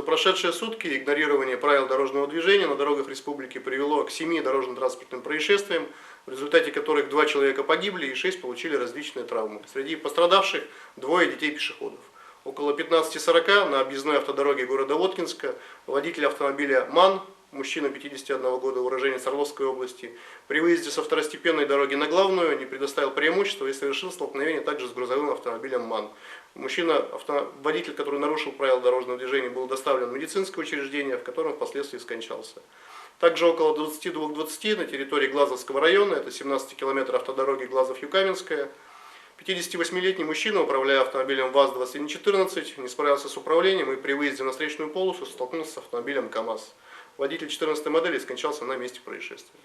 прошедшие сутки игнорирование правил дорожного движения на дорогах республики привело к 7 дорожно-транспортным происшествиям, в результате которых 2 человека погибли и 6 получили различные травмы. Среди пострадавших 2 детей-пешеходов. Около 15:40 на объездной автодороге города Воткинска водитель автомобиля МАН, мужчина 51 года, уроженец Орловской области, при выезде со второстепенной дороги на главную не предоставил преимущества и совершил столкновение также с грузовым автомобилем МАН. Водитель, который нарушил правила дорожного движения, был доставлен в медицинское учреждение, в котором впоследствии скончался. Также около 22:20 на территории Глазовского района, это 17 километров автодороги Глазов-Юкаменская, 58-летний мужчина, управляя автомобилем ВАЗ-2114, не справился с управлением и при выезде на встречную полосу столкнулся с автомобилем КАМАЗ. Водитель 14-й модели скончался на месте происшествия.